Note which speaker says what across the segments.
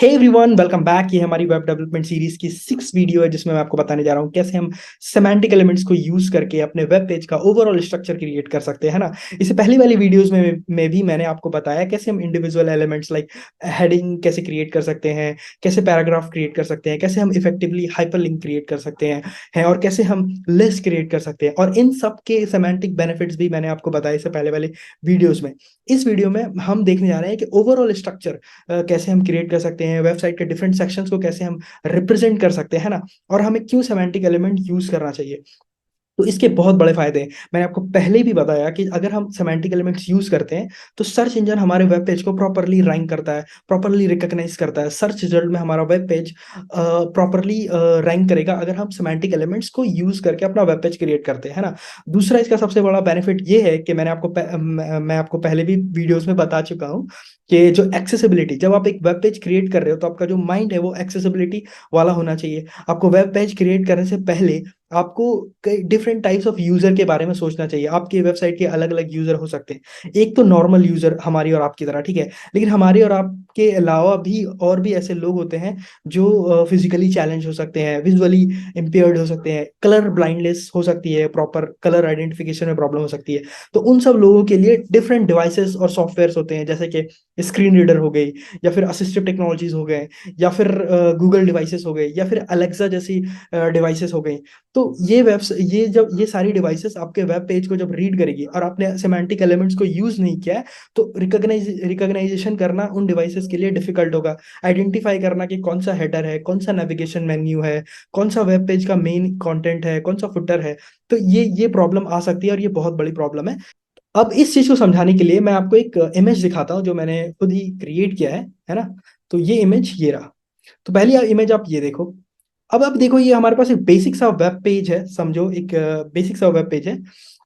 Speaker 1: Hey everyone, welcome back. ये हमारी web development series की 6 वीडियो है जिसमें मैं आपको बताने जा रहा हूँ कैसे हम सेमांटिक एलिमेंट्स को यूज करके अपने वेब पेज का ओवरऑल स्ट्रक्चर क्रिएट कर सकते हैं, है ना। इससे पहली वाली वीडियोस में भी मैंने आपको बताया कैसे हम इंडिविजुअल एलिमेंट्स लाइक हेडिंग कैसे क्रिएट कर सकते हैं, कैसे पैराग्राफ क्रिएट कर सकते हैं, कैसे हम इफेक्टिवली हाइपरलिंक क्रिएट कर सकते हैं और कैसे हम लिस्ट क्रिएट कर सकते हैं। और इन सब के सेमांटिक बेनिफिट्स भी मैंने आपको बताया इससे पहले वाले वीडियोस में। इस वीडियो में हम देखने जा रहे हैं कि ओवरऑल स्ट्रक्चर कैसे हम क्रिएट कर सकते हैं, वेबसाइट के डिफरेंट सेक्शंस को कैसे हम रिप्रेजेंट कर सकते हैं, है ना। और हमें क्यों सेमेंटिक एलिमेंट यूज करना चाहिए। तो इसके बहुत बड़े फायदे हैं। मैंने आपको पहले भी बताया कि अगर हम सेमेंटिक एलिमेंट्स यूज करते हैं तो सर्च इंजन हमारे वेब पेज को प्रॉपरली रैंक करता है, प्रॉपरली रिकॉग्नाइज करता है। सर्च रिजल्ट में हमारा वेब पेज प्रॉपरली रैंक करेगा अगर हम सेमेंटिक एलिमेंट्स को यूज करके अपना वेब पेज क्रिएट करते हैं, है ना। दूसरा इसका सबसे बड़ा बेनिफिट ये है कि मैं आपको पहले भी वीडियोस में बता चुका हूँ कि जो एक्सेसिबिलिटी, जब आप एक वेब पेज क्रिएट कर रहे हो तो आपका जो माइंड है वो एक्सेसिबिलिटी वाला होना चाहिए। आपको वेब पेज क्रिएट करने से पहले आपको कई डिफरेंट टाइप्स ऑफ यूजर के बारे में सोचना चाहिए। आपकी वेबसाइट के अलग अलग यूजर हो सकते हैं। एक तो नॉर्मल यूजर हमारी और आपकी तरह, ठीक है। लेकिन हमारे और आपके अलावा भी और भी ऐसे लोग होते हैं जो फिजिकली चैलेंज हो सकते हैं, विजुअली इम्पेयर्ड हो सकते हैं, कलर ब्लाइंडनेस हो सकती है, प्रॉपर कलर आइडेंटिफिकेशन में प्रॉब्लम हो सकती है। तो उन सब लोगों के लिए डिफरेंट डिवाइसेस और सॉफ्टवेयर होते हैं, जैसे कि स्क्रीन रीडर हो गई, या फिर असिस्टिव टेक्नोलॉजीज हो गए, या फिर गूगल डिवाइसेस हो गए, या फिर अलेक्सा जैसी डिवाइसेस हो गई। तो ये जब ये सारी डिवाइसेस आपके वेब पेज को जब रीड करेगी और आपने सेमांटिक एलिमेंट्स को यूज नहीं किया है तो रिकॉग्नाइजेशन करना उन डिवाइसेस के लिए डिफिकल्ट होगा। आइडेंटिफाई करना कि कौन सा हेडर है, कौन सा नेविगेशन मेन्यू है, कौन सा वेब पेज का मेन कंटेंट है, कौन सा फुटर है। तो ये प्रॉब्लम आ सकती है और ये बहुत बड़ी प्रॉब्लम है। अब इस चीज को समझाने के लिए मैं आपको एक इमेज दिखाता हूँ जो मैंने खुद ही क्रिएट किया है ना। तो ये इमेज ये रहा। तो पहली इमेज आप ये देखो। अब आप देखो, ये हमारे पास एक बेसिक सा वेब पेज है, समझो एक बेसिक सा वेब पेज है।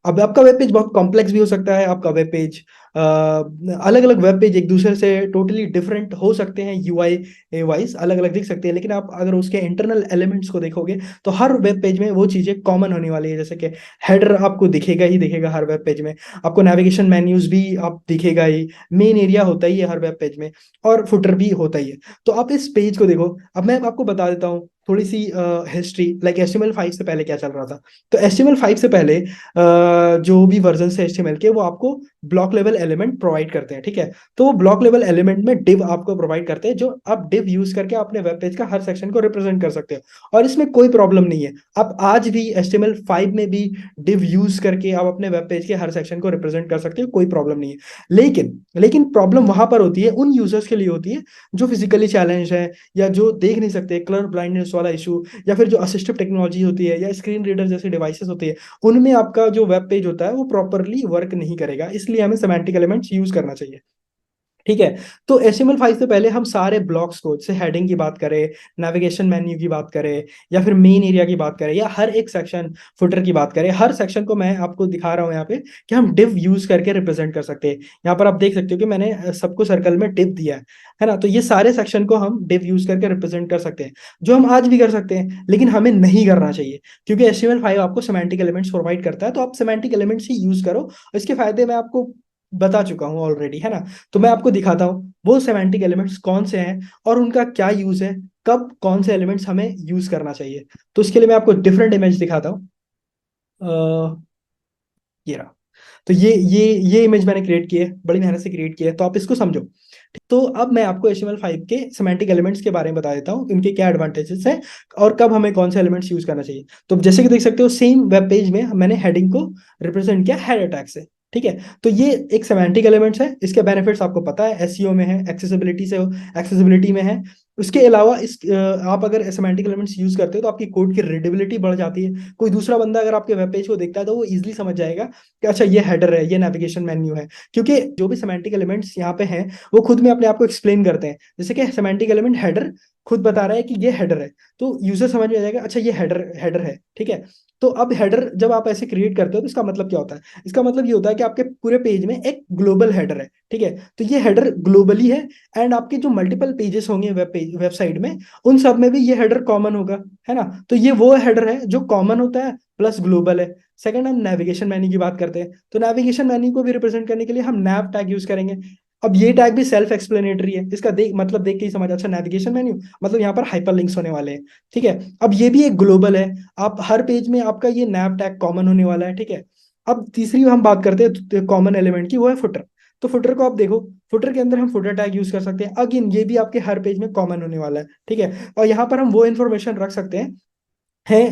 Speaker 1: अब आपका वेब पेज बहुत कॉम्प्लेक्स भी हो सकता है। आपका वेब पेज अलग अलग वेब पेज एक दूसरे से टोटली डिफरेंट हो सकते हैं, यूआई वाइज अलग अलग दिख सकते हैं। लेकिन आप अगर उसके इंटरनल एलिमेंट्स को देखोगे तो हर वेब पेज में वो चीजें कॉमन होने वाली है। जैसे कि हेडर आपको दिखेगा ही दिखेगा हर वेब पेज में, आपको नेविगेशन मेन्यूज भी आप दिखेगा ही, मेन एरिया होता ही है हर वेब पेज में, और फुटर भी होता ही है। तो आप इस पेज को देखो। अब मैं आपको बता देता हूँ थोड़ी सी हिस्ट्री, लाइक HTML5 से पहले क्या चल रहा था। तो HTML5 से पहले जो भी वर्जन है HTML के, वो आपको ब्लॉक लेवल एलिमेंट प्रोवाइड करते हैं, ठीक है। तो वो ब्लॉक लेवल एलिमेंट में डिव आपको प्रोवाइड करते हैं, जो आप डिव यूज करके अपने वेब पेज का हर सेक्शन को रिप्रेजेंट कर सकते हो। और इसमें कोई प्रॉब्लम नहीं है। आप आज भी HTML5 में भी डिव यूज करके आप अपने वेब पेज के हर सेक्शन को रिप्रेजेंट कर सकते हो, कोई प्रॉब्लम नहीं है। लेकिन लेकिन प्रॉब्लम वहां पर होती है, उन यूजर्स के लिए होती है जो फिजिकली चैलेंज है, या जो देख नहीं सकते, कलर ब्लाइंडनेस वाला इशू, या फिर जो असिस्टिव टेक्नोलॉजी होती है, या स्क्रीन रीडर जैसे डिवाइसेस होती है, उनमें आपका जो वेब पेज होता है वो प्रॉपरली वर्क नहीं करेगा। इसलिए हमें सेमेंटिक एलिमेंट्स यूज करना चाहिए, ठीक है। तो HTML5 से पहले हम सारे ब्लॉक्स को, जैसे हेडिंग की बात करें, नेविगेशन मेन्यू की बात करें, या फिर मेन एरिया की बात करें, या हर एक सेक्शन फुटर की बात करें, हर सेक्शन को मैं आपको दिखा रहा हूं यहाँ पे कि हम डिव यूज करके रिप्रेजेंट कर सकते हैं। यहाँ पर आप देख सकते हो कि मैंने सबको सर्कल में डिव दिया है ना। तो ये सारे सेक्शन को हम डिव यूज करके रिप्रेजेंट कर सकते हैं, जो हम आज भी कर सकते हैं, लेकिन हमें नहीं करना चाहिए क्योंकि HTML5 आपको सेमेंटिक एलिमेंट्स प्रोवाइड करता है। तो आप सेमेंटिक एलिमेंट्स ही यूज करो। इसके फायदे मैं आपको बता चुका हूँ ऑलरेडी, है ना। तो मैं आपको दिखाता हूँ वो सेमेंटिक एलिमेंट्स कौन से हैं और उनका क्या यूज है, कब कौन से एलिमेंट्स हमें यूज करना चाहिए। तो इसके लिए मैं आपको डिफरेंट इमेज दिखाता हूँ। ये रहा। तो ये इमेज मैंने क्रिएट की है, बड़ी मेहनत से क्रिएट की है, तो आप इसको समझो। तो अब मैं आपको HTML5 के सेमेंटिक एलिमेंट्स के बारे में बता देता हूँ, इनके क्या एडवांटेजेस हैं और कब हमें कौन से एलिमेंट्स यूज करना चाहिए। तो जैसे कि देख सकते हो, सेम वेब पेज में मैंने हेडिंग को रिप्रेजेंट किया हेडर टैग से, ठीक है। तो ये एक सेमेंटिक एलिमेंट्स है। इसके बेनिफिट्स आपको पता है, SEO में है, एक्सेसिबिलिटी में है। उसके अलावा आप अगर सेमेंटिक एलिमेंट्स यूज करते हो तो आपकी कोड की रीडेबिलिटी बढ़ जाती है। कोई दूसरा बंदा अगर आपके वेब पेज को देखता है तो वो इजीली समझ जाएगा कि अच्छा ये हेडर है, ये नेविगेशन मेन्यू है, क्योंकि जो भी सेमेंटिक एलिमेंट्स यहाँ पे हैं वो खुद में अपने आप को एक्सप्लेन करते हैं। जैसे कि सेमेंटिक एलिमेंट हेडर खुद बता रहा है कि ये हेडर है, तो यूजर समझ में आ जाएगा अच्छा ये हेडर हेडर है, ठीक है। तो अब हेडर जब आप ऐसे क्रिएट करते हो तो इसका मतलब क्या होता है। इसका मतलब ये होता है कि आपके पूरे पेज में एक ग्लोबल हेडर है, ठीक है। तो ये हेडर ग्लोबली है, एंड आपके जो मल्टीपल पेजेस होंगे वेबसाइट में, उन सब में भी ये हेडर कॉमन होगा, है ना। तो ये वो हेडर है जो कॉमन होता है प्लस ग्लोबल है। सेकंड, हम नेविगेशन मेन्यू की बात करते हैं, तो नेविगेशन मेन्यू को भी रिप्रेजेंट करने के लिए हम नैव टैग यूज करेंगे। अब ये टैग भी सेल्फ एक्सप्लेनेटरी है, इसका देख के ही समझ, अच्छा नेविगेशन मेन्यू मतलब यहाँ पर हाइपरलिंक्स होने वाले हैं, ठीक है। अब ये भी एक ग्लोबल है, आप हर पेज में आपका ये नैव टैग कॉमन होने वाला है, ठीक है। अब तीसरी हम बात करते हैं कॉमन एलिमेंट की, वो है फुटर। तो फुटर को आप देखो, फुटर के अंदर हम फुटर टैग यूज कर सकते हैं, अगेन ये भी आपके हर पेज में कॉमन होने वाला है, ठीक है। और यहाँ पर हम वो इन्फॉर्मेशन रख सकते हैं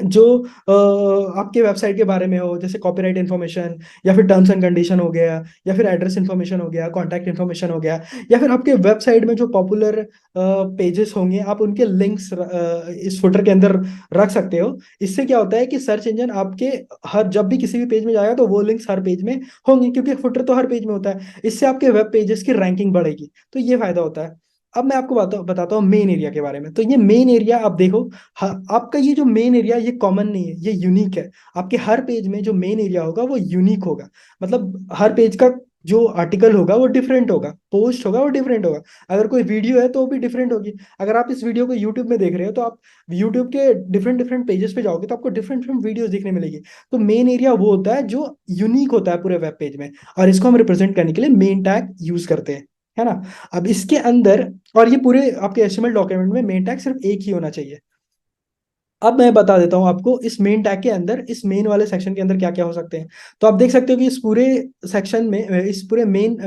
Speaker 1: जो आपके वेबसाइट के बारे में हो, जैसे कॉपीराइट इन्फॉर्मेशन, या फिर टर्म्स एंड कंडीशन हो गया, या फिर एड्रेस इन्फॉर्मेशन हो गया, कॉन्टैक्ट इन्फॉर्मेशन हो गया, या फिर आपके वेबसाइट में जो पॉपुलर पेजेस होंगे आप उनके लिंक्स इस फुटर के अंदर रख सकते हो। इससे क्या होता है कि सर्च इंजन आपके हर जब भी किसी भी पेज में जाएगा तो वो लिंक्स हर पेज में होंगे, क्योंकि फुटर तो हर पेज में होता है। इससे आपके वेब पेजेस की रैंकिंग बढ़ेगी, तो ये फायदा होता है। अब मैं आपको बताता हूँ मेन एरिया के बारे में। तो ये मेन एरिया आप देखो, आपका ये जो मेन एरिया ये कॉमन नहीं है, ये यूनिक है। आपके हर पेज में जो मेन एरिया होगा वो यूनिक होगा, मतलब हर पेज का जो आर्टिकल होगा वो डिफरेंट होगा, पोस्ट होगा वो डिफरेंट होगा। अगर कोई वीडियो है तो वो भी डिफरेंट होगी। अगर आप इस वीडियो को यूट्यूब में देख रहे हो तो आप यूट्यूब के डिफरेंट डिफरेंट पेजेस पे जाओगे तो आपको डिफरेंट डिफरेंट वीडियोस देखने मिलेगी। तो मेन एरिया वो होता है जो यूनिक होता है पूरे वेब पेज में, और इसको हम रिप्रेजेंट करने के लिए मेन टैग यूज करते हैं, है ना। अब इसके अंदर, और ये पूरे आपके एचटीएमएल डॉक्यूमेंट में मेन टैग सिर्फ एक ही होना चाहिए। अब मैं बता देता हूँ आपको इस मेन टैग के अंदर, इस मेन वाले सेक्शन के अंदर क्या क्या हो सकते हैं। तो आप देख सकते हो कि इस पूरे सेक्शन में, इस पूरे मेन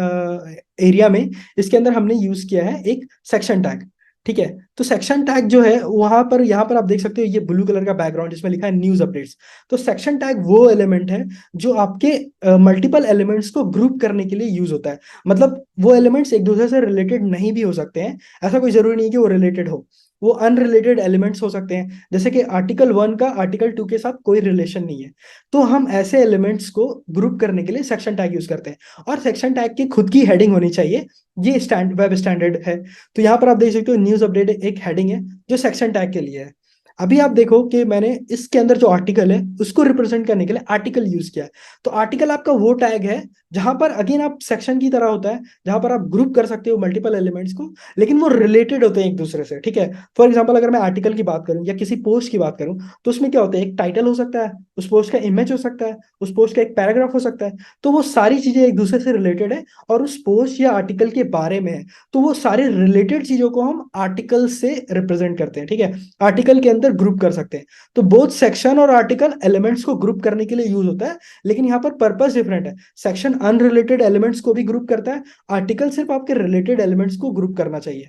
Speaker 1: एरिया में, इसके अंदर हमने यूज किया है एक सेक्शन टैग, ठीक है। तो सेक्शन टैग जो है वहां पर, यहाँ पर आप देख सकते हो ये ब्लू कलर का बैकग्राउंड जिसमें लिखा है न्यूज अपडेट्स। तो सेक्शन टैग वो एलिमेंट है जो आपके मल्टीपल एलिमेंट्स को ग्रुप करने के लिए यूज होता है। मतलब वो एलिमेंट्स एक दूसरे से रिलेटेड नहीं भी हो सकते हैं, ऐसा कोई जरूरी नहीं कि वो रिलेटेड हो, वो अनरिलेटेड एलिमेंट्स हो सकते हैं। जैसे कि आर्टिकल 1 का आर्टिकल 2 के साथ कोई रिलेशन नहीं है, तो हम ऐसे एलिमेंट्स को ग्रुप करने के लिए सेक्शन टैग यूज करते हैं। और सेक्शन टैग की खुद की हेडिंग होनी चाहिए, ये वेब स्टैंडर्ड है। तो यहाँ पर आप देख सकते हो न्यूज अपडेट एक हेडिंग है जो सेक्शन टैग के लिए है। अभी आप देखो कि मैंने इसके अंदर जो आर्टिकल है उसको रिप्रेजेंट करने के लिए आर्टिकल यूज किया है। तो आर्टिकल आपका वो टैग है जहां पर अगेन आप सेक्शन की तरह होता है, जहां पर आप ग्रुप कर सकते हो मल्टीपल एलिमेंट्स को, लेकिन वो रिलेटेड होते हैं एक दूसरे से, ठीक है। फॉर एग्जाम्पल अगर मैं आर्टिकल की बात करूं या किसी पोस्ट की बात करूं, तो उसमें क्या होता है, एक टाइटल हो सकता है, उस पोस्ट का इमेज हो सकता है, उस पोस्ट का एक पैराग्राफ हो सकता है। तो वो सारी चीजें एक दूसरे से रिलेटेड है और उस पोस्ट या आर्टिकल के बारे में है। तो वो सारे रिलेटेड चीजों को हम आर्टिकल से रिप्रेजेंट करते हैं, ठीक है, आर्टिकल के अंदर ग्रुप कर सकते हैं। तो बोथ सेक्शन और आर्टिकल एलिमेंट्स को ग्रुप करने के लिए यूज होता है, लेकिन यहाँ पर पर्पस डिफरेंट है। सेक्शन अनरिलेटेड एलिमेंट्स को भी ग्रुप करता है, आर्टिकल सिर्फ आपके रिलेटेड एलिमेंट्स को ग्रुप करना चाहिए,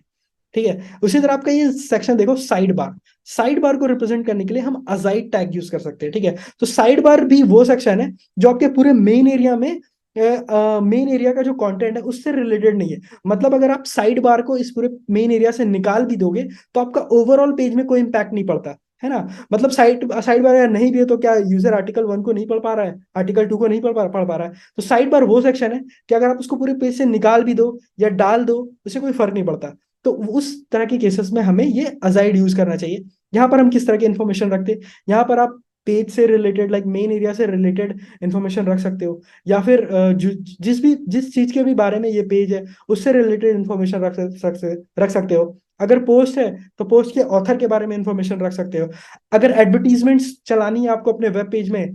Speaker 1: ठीक है। उसी तरह आपका ये सेक्शन देखो, साइड बार, साइड बार को रिप्रेजेंट करने के लिए हम अजाइड टैग यूज कर सकते हैं, ठीक है। तो साइड बार भी वो सेक्शन है जो आपके पूरे मेन एरिया में, मेन एरिया का जो कंटेंट है उससे रिलेटेड नहीं है। मतलब अगर आप साइड बार को इस पूरे मेन एरिया से निकाल भी दोगे तो आपका ओवरऑल पेज में कोई इंपैक्ट नहीं पड़ता, है ना। मतलब साइड साइड बार अगर नहीं भी है तो क्या यूजर आर्टिकल 1 को नहीं पढ़ पा रहा है, आर्टिकल 2 को नहीं पढ़ पा रहा है। तो साइड बार वो सेक्शन है कि अगर आप उसको पूरे पेज से निकाल भी दो या डाल दो, उससे कोई फर्क नहीं पड़ता। तो उस तरह के केसेस में हमें ये अजाइड यूज करना चाहिए। यहाँ पर हम किस तरह की इन्फॉर्मेशन रखते हैं, यहाँ पर आप पेज से रिलेटेड, लाइक मेन एरिया से रिलेटेड इन्फॉर्मेशन रख सकते हो, या फिर जिस चीज के भी बारे में ये पेज है उससे रिलेटेड इन्फॉर्मेशन रख सकते हो। अगर पोस्ट है तो पोस्ट के ऑथर के बारे में इंफॉर्मेशन रख सकते हो। अगर एडवर्टीजमेंट्स चलानी है आपको अपने वेब पेज में,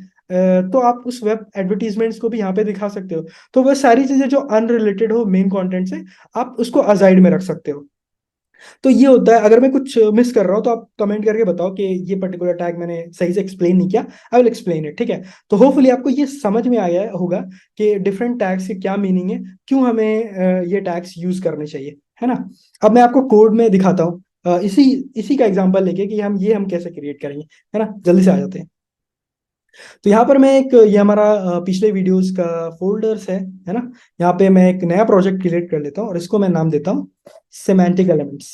Speaker 1: तो आप उस वेब एडवर्टीजमेंट्स को भी यहाँ पे दिखा सकते हो। तो वह सारी चीजें जो अनरिलेटेड हो मेन कंटेंट से, आप उसको अजाइड में रख सकते हो। तो ये होता है। अगर मैं कुछ मिस कर रहा हूँ तो आप कमेंट करके बताओ कि ये पर्टिकुलर टैग मैंने सही से एक्सप्लेन नहीं किया, आई विल एक्सप्लेन इट, ठीक है। तो होपफुली आपको ये समझ में आया होगा कि डिफरेंट टैग्स के क्या मीनिंग है, क्यों हमें ये टैग्स यूज करने चाहिए, है ना। अब मैं आपको कोड में दिखाता हूँ, इसी इसी का एग्जांपल लेके कि हम कैसे क्रिएट करेंगे, है ना। जल्दी से आ जाते हैं। तो यहाँ पर मैं एक, ये हमारा पिछले वीडियोस का फोल्डर्स है ना। यहाँ पे मैं एक नया प्रोजेक्ट क्रिएट कर लेता हूँ और इसको मैं नाम देता हूँ सेमेंटिक एलिमेंट्स।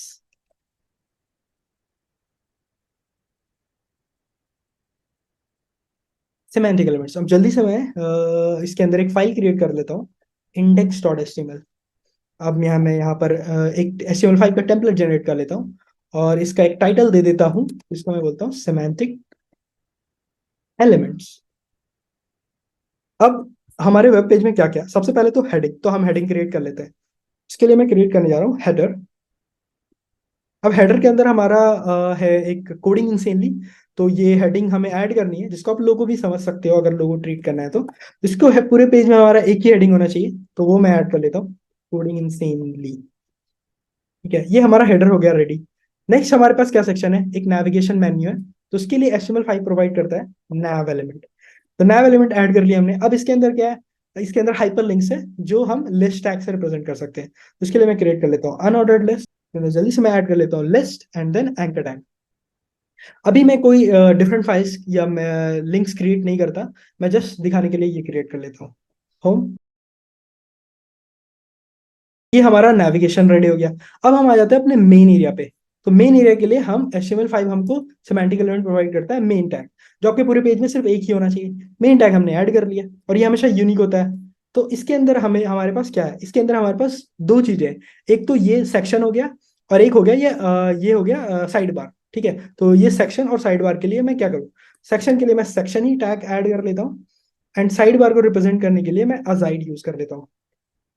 Speaker 1: Semantic elements. अब जल्दी से मैं इसके अंदर एक फाइल क्रिएट कर लेता हूँ, index.html। अब मैं यहाँ पर एक HTML फाइल का टेम्पलेट जनरेट कर लेता हूँ और इसका एक टाइटल दे देता हूँ, इसको मैं बोलता हूँ सेमेंटिक एलिमेंट्स। अब हमारे वेब पेज में क्या क्या, सबसे पहले तो हेडिंग, तो हम हेडिंग क्रिएट कर लेते हैं। इसके लिए मैं क्रिएट करने जा रहा हूँ हेडर। अब हेडर के अंदर हमारा है एक कोडिंग इंसेनली। तो ये हेडिंग हमें ऐड करनी है, जिसको आप लोगो भी समझ सकते हो अगर लोगो ट्रीट करना है तो। इसको है पूरे पेज में हमारा एक ही हेडिंग होना चाहिए, तो वो मैं ऐड कर लेता हूँ। Coding insanely. ठीक है, ये हमारा हेडर हो गया रेडी। नेक्स्ट हमारे पास क्या सेक्शन है, एक नेविगेशन मेन्यू है। तो उसके लिए HTML5 प्रोवाइड करता है nav एलिमेंट। तो nav एलिमेंट ऐड कर लिया हमने। अब इसके अंदर क्या है, इसके अंदर हाइपर लिंक्स है जो हम लिस्ट टैग से रिप्रेजेंट कर सकते हैं। तो इसके लिए मैं क्रिएट कर लेता हूँ अनऑर्डर्ड लिस्ट। तो जल्दी से मैं ऐड कर लेता हूँ list and then anchor tag. अभी मैं कोई डिफरेंट फाइल्स या मैं लिंक्स क्रिएट नहीं करता, मैं जस्ट दिखाने के लिए ये क्रिएट कर लेता हूँ। होम, ये हमारा नेविगेशन रेडी हो गया। अब हम आ जाते हैं अपने मेन एरिया पे। तो मेन एरिया के लिए हम HTML5 हमको सेमेंटिक एलिमेंट प्रोवाइड करता है मेन टैग, जो आपके पूरे पेज में सिर्फ एक ही होना चाहिए। मेन टैग हमने ऐड कर लिया और ये हमेशा यूनिक होता है। तो इसके अंदर हमें हमारे पास क्या है, इसके अंदर हमारे पास दो चीजें हैं। एक तो ये सेक्शन हो गया और एक हो गया ये हो गया साइड बार। ठीक है, तो ये सेक्शन और साइड बार के लिए मैं क्या करूँ, सेक्शन के लिए मैं सेक्शन ही टैग ऐड कर लेता हूँ एंड साइड बार को रिप्रेजेंट करने के लिए मैं अजाइड यूज कर लेता हूँ।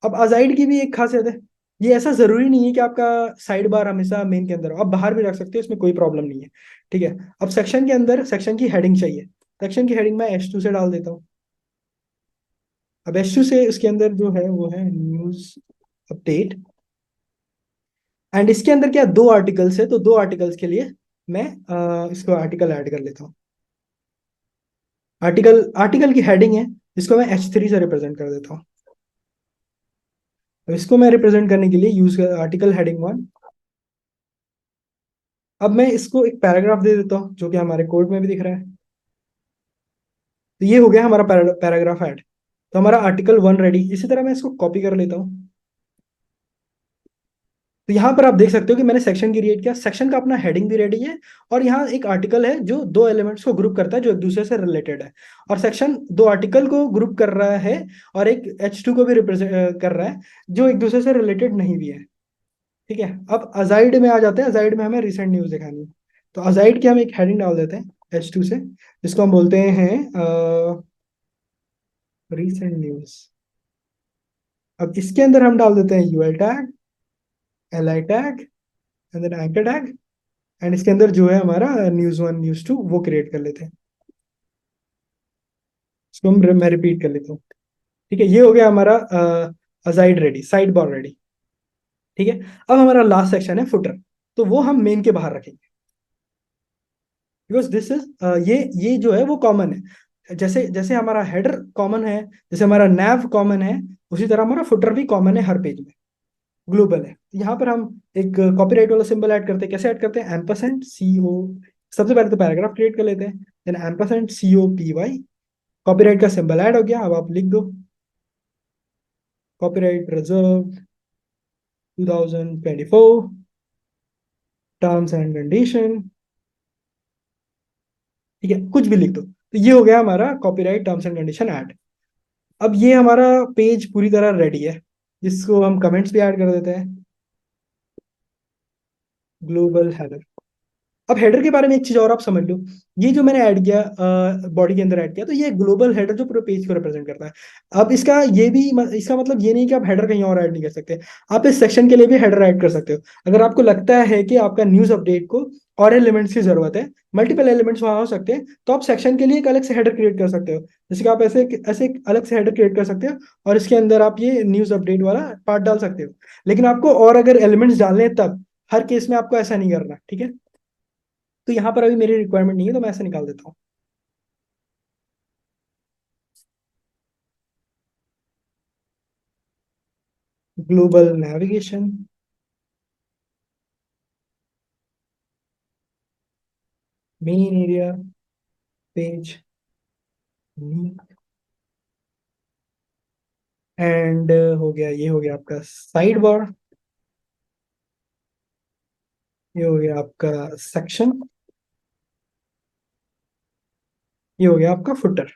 Speaker 1: अब अजाइड की भी एक खासियत है, ये ऐसा जरूरी नहीं है कि आपका साइड बार हमेशा मेन के अंदर हो, आप बाहर भी रख सकते हो, इसमें कोई प्रॉब्लम नहीं है। ठीक है, अब सेक्शन के अंदर सेक्शन की हेडिंग चाहिए। सेक्शन की हेडिंग मैं H2 से डाल देता हूँ। अब H2 से उसके अंदर जो है वो है न्यूज अपडेट। एंड इसके अंदर क्या दो आर्टिकल्स है, तो दो आर्टिकल्स के लिए मैं इसको आर्टिकल ऐड कर लेता हूँ। आर्टिकल आर्टिकल की हेडिंग है जिसको मैं H3 से रिप्रेजेंट कर देता हूँ। अब इसको मैं रिप्रेजेंट करने के लिए यूज आर्टिकल हेडिंग 1। अब मैं इसको एक पैराग्राफ दे देता हूँ जो कि हमारे कोड में भी दिख रहा है। तो ये हो गया हमारा पैराग्राफ ऐड। तो हमारा आर्टिकल 1 रेडी। इसी तरह मैं इसको कॉपी कर लेता हूँ। तो यहाँ पर आप देख सकते हो कि मैंने सेक्शन क्रिएट किया, सेक्शन का अपना हेडिंग भी रेडी है और यहाँ एक आर्टिकल है जो दो एलिमेंट्स को ग्रुप करता है जो एक दूसरे से रिलेटेड है। और सेक्शन दो आर्टिकल को ग्रुप कर रहा है और एक H2 को भी रिप्रेजेंट कर रहा है जो एक दूसरे से रिलेटेड नहीं भी है। ठीक है, अब अजाइड में आ जाते हैं। अजाइड में हमें रिसेंट न्यूज दिखानी है। तो अजाइड की हम एक हेडिंग डाल देते हैं H2 से, जिसको हम बोलते हैं रिसेंट न्यूज। अब इसके अंदर हम डाल देते हैं UL tag, LI tag and then anchor tag. And इसके अंदर जो है हमारा न्यूज 1 न्यूज 2 वो क्रिएट कर लेते हैं। इसको मैं रिपीट कर लेता हूँ। ठीक है, ये हो गया हमारा azide ready, side bar ready. ठीक है, अब हमारा लास्ट सेक्शन है फुटर। तो वो हम मेन के बाहर रखेंगे बिकॉज दिस इज ये जो है वो कॉमन है। जैसे जैसे हमारा हेडर कॉमन है, जैसे हमारा नैव कॉमन है, उसी तरह हमारा फुटर भी कॉमन है हर पेज में, ग्लोबल है। तो यहाँ पर हम एक कॉपीराइट वाला सिंबल ऐड करते हैं। कैसे ऐड करते हैं, %CO। सबसे पहले तो पैराग्राफ क्रिएट कर लेते हैं, देन %COPY। कॉपीराइट का सिंबल ऐड हो गया। अब आप लिख दो copyright reserve 2024 terms and condition. ठीक है, कुछ भी लिख दो। तो ये हो गया हमारा copyright terms and condition add. अब ये हमारा पेज पूरी तरह रेडी है, जिसको हम कमेंट्स भी ऐड कर देते हैं, ग्लोबल हेडर। अब हेडर के बारे में एक चीज और आप समझ लो, ये जो मैंने ऐड किया बॉडी के अंदर ऐड किया, तो ये ग्लोबल हेडर जो पूरे पेज को रिप्रेजेंट करता है। अब इसका ये भी इसका मतलब ये नहीं कि आप हेडर कहीं और ऐड नहीं कर सकते, आप इस सेक्शन के लिए भी हेडर ऐड कर सकते हो। अगर आपको लगता है कि आपका न्यूज अपडेट को और एलिमेंट्स की जरूरत है, मल्टीपल एलिमेंट्स वहां हो सकते हैं, तो आप सेक्शन के लिए एक अलग से हेडर क्रिएट कर सकते हो। जैसे कि आप ऐसे ऐसे एक अलग से हेडर क्रिएट कर सकते हो और इसके अंदर आप ये न्यूज अपडेट वाला पार्ट डाल सकते हो। लेकिन आपको और अगर एलिमेंट्स डालने हैं तब, हर केस में आपको ऐसा नहीं करना। ठीक है, तो यहाँ पर अभी मेरी रिक्वायरमेंट नहीं है तो मैं ऐसे निकाल देता हूँ। Global navigation, main area, page and हो गया, ये हो गया आपका साइड बार, ये हो गया आपका सेक्शन, ये हो गया आपका फुटर,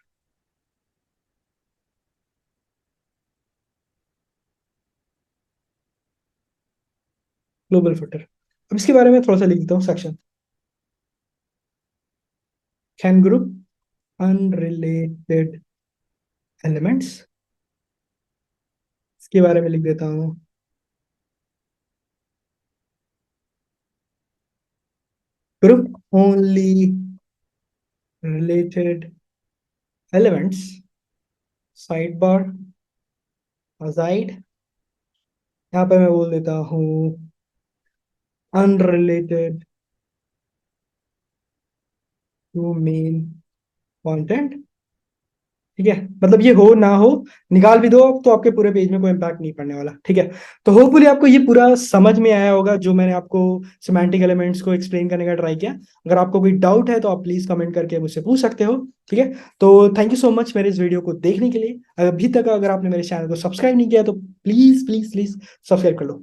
Speaker 1: ग्लोबल फुटर। अब इसके बारे में थोड़ा सा लिख देता हूँ section, can group unrelated elements. इसके बारे में लिख देता हूँ group only related elements, side bar, aside यहाँ पे मैं बोल देता हूँ अनरिलेटेड टू मेन कंटेंट। ठीक है, मतलब ये हो ना हो, निकाल भी दो आप तो आपके पूरे पेज में कोई इम्पैक्ट नहीं पड़ने वाला। ठीक है, तो होपफुली आपको ये पूरा समझ में आया होगा जो मैंने आपको सिमेंटिक एलिमेंट्स को एक्सप्लेन करने का ट्राई किया। अगर आपको कोई डाउट है तो आप प्लीज कमेंट करके मुझसे पूछ सकते हो। ठीक है, तो थैंक यू सो मच मेरे इस वीडियो को देखने के लिए। अभी तक अगर आपने मेरे चैनल को सब्सक्राइब नहीं किया तो प्लीज प्लीज प्लीज सब्सक्राइब कर लो।